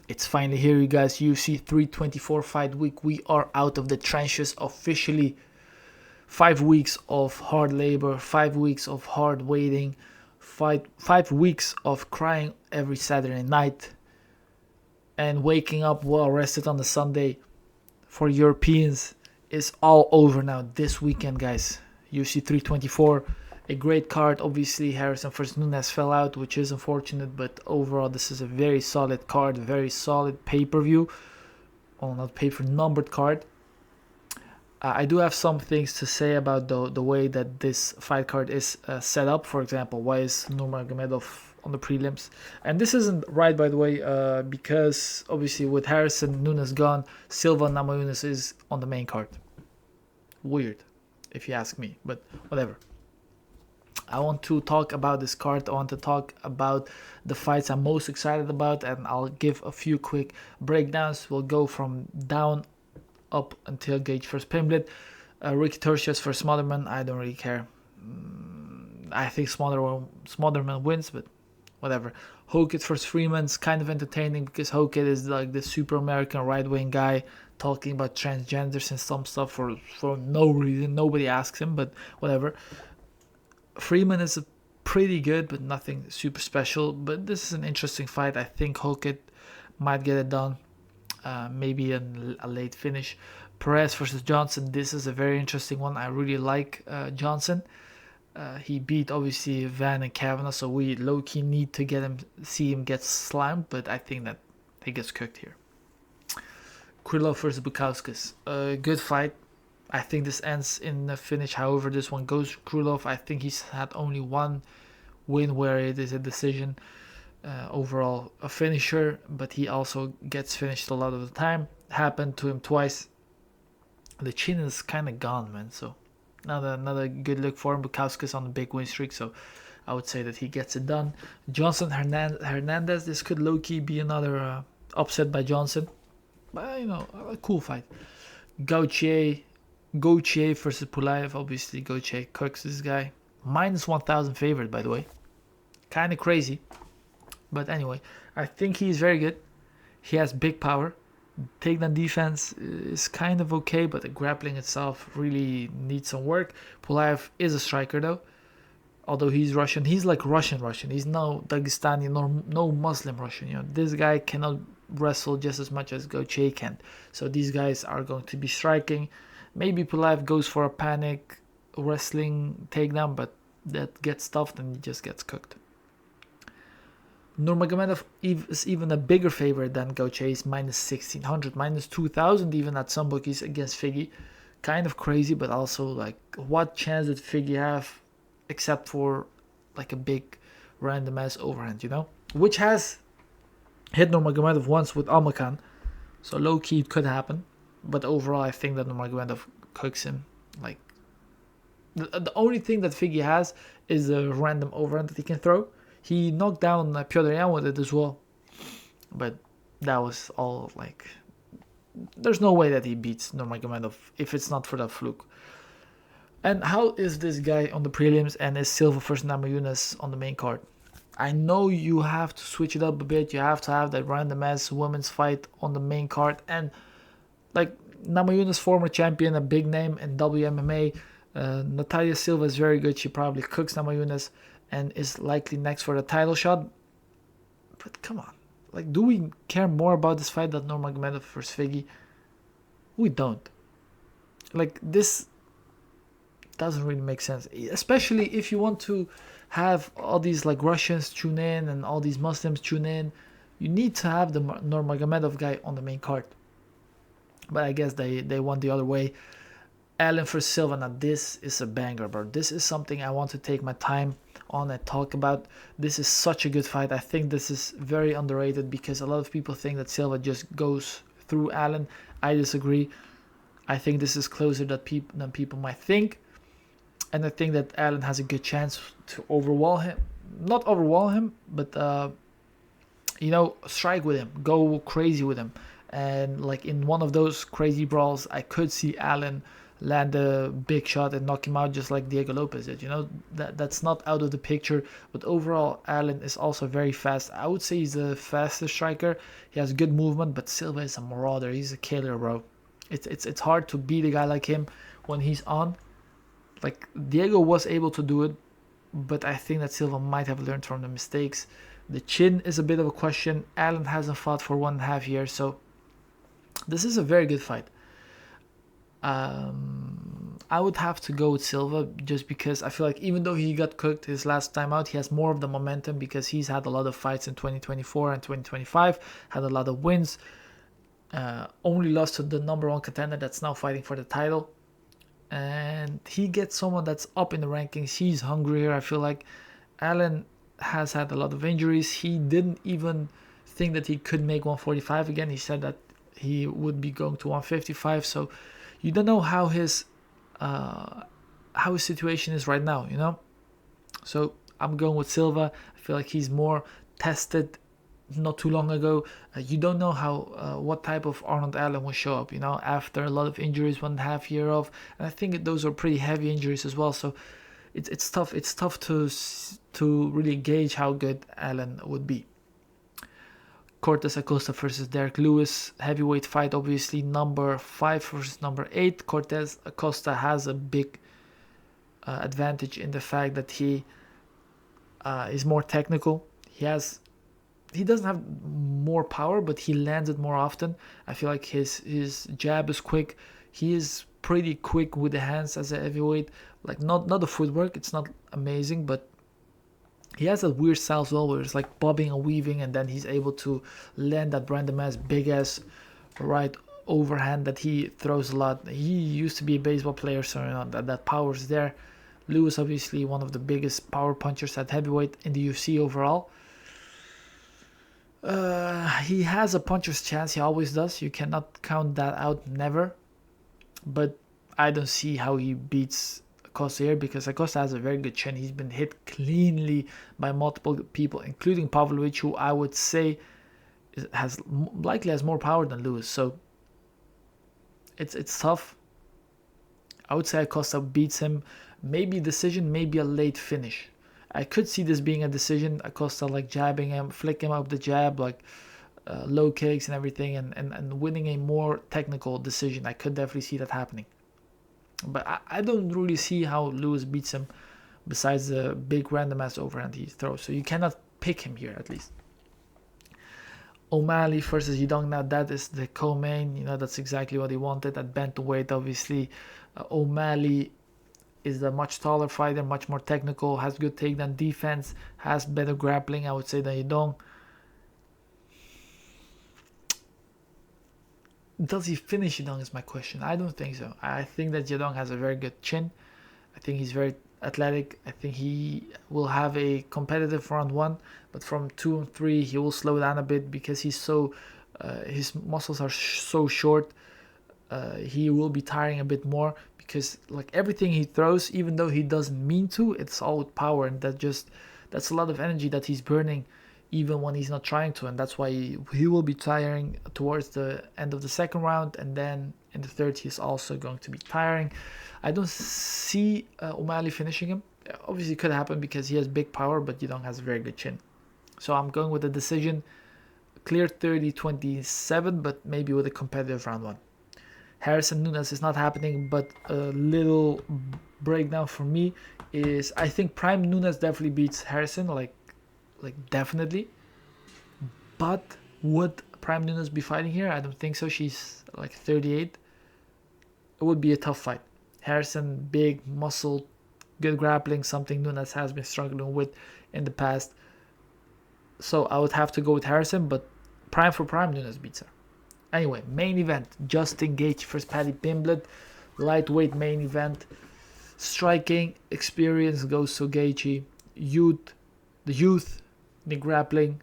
It's finally here, you guys. UFC 324 fight week. We are out of the trenches officially. 5 weeks of hard labor, 5 weeks of hard waiting, 5 weeks of crying every Saturday night, and waking up well rested on the Sunday for Europeans is all over now this weekend, guys. UFC 324, a great card. Obviously, Harrison versus Nunes fell out, which is unfortunate, but overall, this is a very solid card, very solid pay-per-view. Oh, not pay-per numbered card. I do have some things to say about the way that this fight card is set up. For example, why is Nurmagomedov on the prelims? And this isn't right, by the way, because obviously with Harrison Nunes gone, Silva Namajunas is on the main card. Weird, if you ask me, but whatever. I want to talk about this card. I want to talk about the fights I'm most excited about, and I'll give a few quick breakdowns. We'll go from down up until Gage versus Pimblett. Ricky Tercius versus Smotherman, I don't really care. I think Smotherman wins, but whatever. Hokit versus Freeman's kind of entertaining because Hokit is like the super American right-wing guy talking about transgenders and some stuff for no reason. Nobody asks him, but whatever. Freeman is pretty good, but nothing super special. But this is an interesting fight. I think Hokit might get it done. Maybe a late finish. Perez versus Johnson. This is a very interesting one. I really like Johnson. He beat obviously Van and Kavanaugh, so we low-key need to see him get slammed, but I think that he gets cooked here. Krylov versus Bukauskas. Good fight. I think this ends in a finish. However, this one goes Krylov. I think he's had only one win where it is a decision. Overall a finisher, but he also gets finished a lot of the time. Happened to him twice. The chin is kind of gone, man, so another good look for him. Bukauskas on a big win streak, so I would say that he gets it done. Johnson Hernandez, this could low-key be another upset by Johnson, but a cool fight. Gauthier versus Pulaev. Obviously Gauthier cooks this guy. Minus 1,000 favorite, by the way. Kind of crazy. But anyway, I think he's very good. He has big power. Takedown defense is kind of okay, but the grappling itself really needs some work. Pulaev is a striker though. Although he's Russian. He's like Russian. He's no Dagestani, no Muslim Russian. This guy cannot wrestle just as much as Gauthier can. So these guys are going to be striking. Maybe Pulaev goes for a panic wrestling takedown, but that gets stuffed and he just gets cooked. Nurmagomedov is even a bigger favorite than Gauthier. Is minus 1,600, minus 2,000 even at some bookies against Figgy. Kind of crazy, but also like, what chance did Figgy have except for like a big random ass overhand, Which has hit Nurmagomedov once with Almakan, so low key it could happen. But overall, I think that Nurmagomedov cooks him. Like the only thing that Figgy has is a random overhand that he can throw. He knocked down Piotr Jan with it as well. But that was all like... There's no way that he beats Nurmagomedov if it's not for that fluke. And how is this guy on the prelims and is Silva versus Namajunas on the main card? I know you have to switch it up a bit. You have to have that random ass women's fight on the main card. And like Namajunas, former champion, a big name in WMMA. Natalia Silva is very good. She probably cooks Namajunas and is likely next for the title shot. But come on. Like, do we care more about this fight than Nurmagomedov versus Figgy? We don't. Like, this doesn't really make sense. Especially if you want to have all these like Russians tune in and all these Muslims tune in. You need to have the Nurmagomedov guy on the main card. But I guess they went the other way. Allen versus Silva. Now this is a banger, bro. This is something I want to take my time on and talk about. This is such a good fight. I think this is very underrated because a lot of people think that Silva just goes through Allen. I disagree. I think this is closer than people might think. And I think that Allen has a good chance to overwhelm him. Not overwhelm him, but strike with him. Go crazy with him. And like in one of those crazy brawls, I could see Allen land a big shot and knock him out just like Diego Lopez did. That's not out of the picture. But overall, Allen is also very fast. I would say he's a faster striker. He has good movement, but Silva is a marauder. He's a killer, bro. It's hard to beat a guy like him when he's on. Like, Diego was able to do it, but I think that Silva might have learned from the mistakes. The chin is a bit of a question. Allen hasn't fought for 1.5 years, so this is a very good fight. I would have to go with Silva just because I feel like even though he got cooked his last time out, he has more of the momentum because he's had a lot of fights in 2024 and 2025, had a lot of wins, only lost to the number one contender that's now fighting for the title. And he gets someone that's up in the rankings. He's hungrier. I feel like Allen has had a lot of injuries. He didn't even think that he could make 145 again. He said that he would be going to 155. So you don't know how his situation is right now, So I'm going with Silva. I feel like he's more tested not too long ago. You don't know how what type of Arnold Allen will show up, after a lot of injuries, 1.5 year off. And I think those are pretty heavy injuries as well. So it's tough. It's tough to really gauge how good Allen would be. Cortez Acosta versus Derek Lewis, heavyweight fight, obviously number 5 versus number 8. Cortez Acosta has a big advantage in the fact that he is more technical. He doesn't have more power, but he lands it more often. I feel like his jab is quick. He is pretty quick with the hands as a heavyweight. Like, not the footwork, it's not amazing, but he has that weird style as well where it's like bobbing and weaving, and then he's able to land that random ass big ass right overhand that he throws a lot. He used to be a baseball player, so that power is there. Lewis, obviously one of the biggest power punchers at heavyweight in the UFC overall. He has a puncher's chance. He always does. You cannot count that out, never. But I don't see how he beats Acosta here, because Acosta has a very good chin. He's been hit cleanly by multiple people, including Pavlovich, who I would say likely has more power than Lewis. So it's tough. I would say Acosta beats him. Maybe decision, maybe a late finish. I could see this being a decision. Acosta like jabbing him, flicking him up the jab, like low kicks and everything, and winning a more technical decision. I could definitely see that happening. But I don't really see how Lewis beats him besides the big random ass overhand he throws. So you cannot pick him here, at least. O'Malley versus Yudong. Now that is the co-main. That's exactly what he wanted at bantamweight. Obviously, O'Malley is a much taller fighter, much more technical, has good takedown defense, has better grappling, I would say, than Yudong. Does he finish Yudong is my question. I don't think so. I think that Yudong has a very good chin. I think he's very athletic. I think he will have a competitive round 1, but from 2 and 3 he will slow down a bit because he's so his muscles are so short. He will be tiring a bit more because like everything he throws, even though he doesn't mean to, it's all with power, and that's a lot of energy that he's burning even when he's not trying to, and that's why he will be tiring towards the end of the second round, and then in the third he's also going to be tiring. I don't see O'Malley finishing him. Obviously it could happen because he has big power, but Yudong has a very good chin. So I'm going with a decision, clear 30-27, but maybe with a competitive round 1. Harrison Nunes is not happening, but a little breakdown for me is I think Prime Nunes definitely beats Harrison, like definitely. But would Prime Nunes be fighting here? I don't think so. She's like 38. It would be a tough fight. Harrison, big, muscle, good grappling, something Nunes has been struggling with in the past. So I would have to go with Harrison, but prime for prime, Nunes beats her. Anyway, main event, Justin Gaethje versus Paddy Pimblett. Lightweight main event. Striking experience goes to Gaethje. The grappling.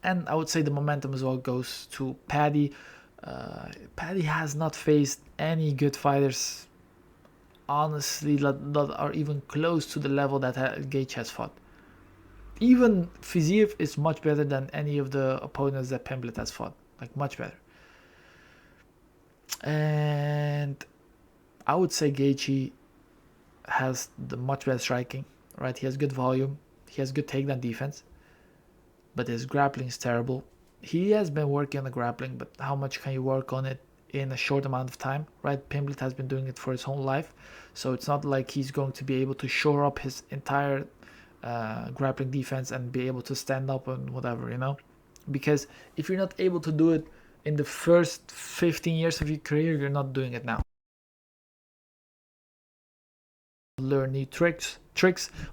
And I would say the momentum as well goes to Paddy. Paddy has not faced any good fighters, honestly, that are even close to the level that Gaethje has fought. Even Fiziev is much better than any of the opponents that Pimblett has fought. Like, much better. And I would say Gaethje has the much better striking, right? He has good volume, he has good takedown defense, but his grappling is terrible. He has been working on the grappling, but how much can you work on it in a short amount of time, right? Pimblett has been doing it for his whole life, so it's not like he's going to be able to shore up his entire grappling defense and be able to stand up and whatever, you know? Because if you're not able to do it in the first 15 years of your career, you're not doing it now. Learn new tricks.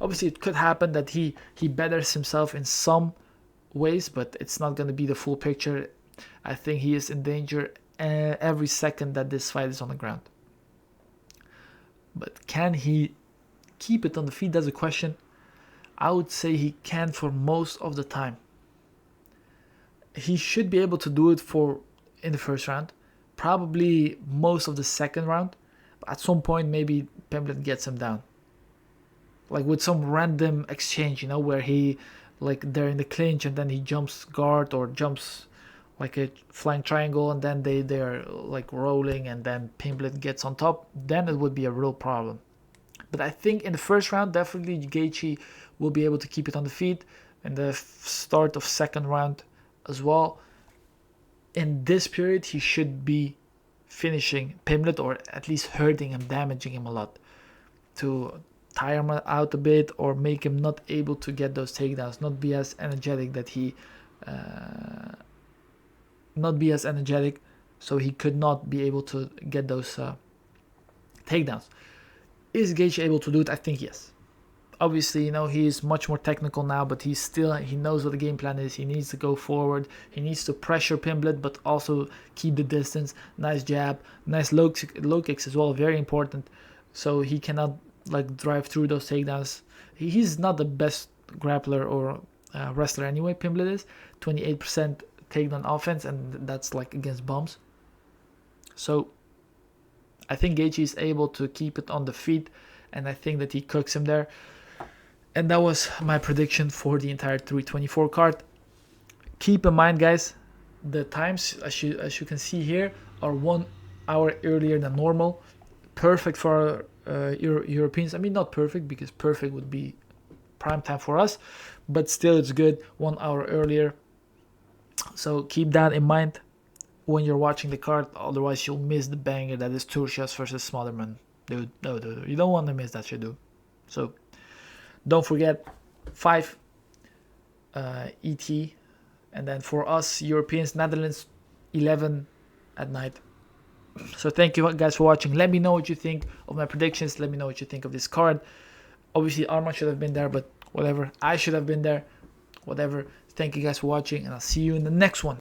Obviously, it could happen that he betters himself in some ways, but it's not going to be the full picture. I think he is in danger every second that this fight is on the ground. But can he keep it on the feet? That's a question. I would say he can for most of the time. He should be able to do it in the first round, probably most of the second round. At some point, maybe Pimblett gets him down, like with some random exchange, you know, where he, like, they're in the clinch and then he jumps guard or jumps like a flying triangle, and then they're like rolling, and then Pimblett gets on top. Then it would be a real problem. But I think in the first round, definitely Gaethje will be able to keep it on the feet. In the start of second round as well, in this period, he should be finishing Pimblett, or at least hurting him, damaging him a lot, to tire him out a bit or make him not able to get those takedowns, not be as energetic so he could not be able to get those takedowns. Is Gaethje able to do it? I think yes. Obviously, you know, he is much more technical now, but he knows what the game plan is. He needs to go forward. He needs to pressure Pimblett, but also keep the distance. Nice jab, nice low kicks as well, very important. So he cannot like drive through those takedowns. He's not the best grappler or wrestler anyway. Pimblett is 28% takedown offense, and that's like against bums. So I think Gaethje is able to keep it on the feet, and I think that he cooks him there. And that was my prediction for the entire 324 card. Keep in mind, guys, the times, as you can see here, are 1 hour earlier than normal. Perfect for Europeans. I mean, not perfect, because perfect would be prime time for us, but still it's good, 1 hour earlier. So keep that in mind when you're watching the card. Otherwise, you'll miss the banger that is Turcios versus Smotherman. Dude, no, you don't want to miss that shit, dude. So don't forget 5 ET, and then for us Europeans, Netherlands, 11 at night. So thank you guys for watching. Let me know what you think of my predictions. Let me know what you think of this card. Obviously Arman should have been there, but whatever. I should have been there, whatever. Thank you guys for watching, and I'll see you in the next one.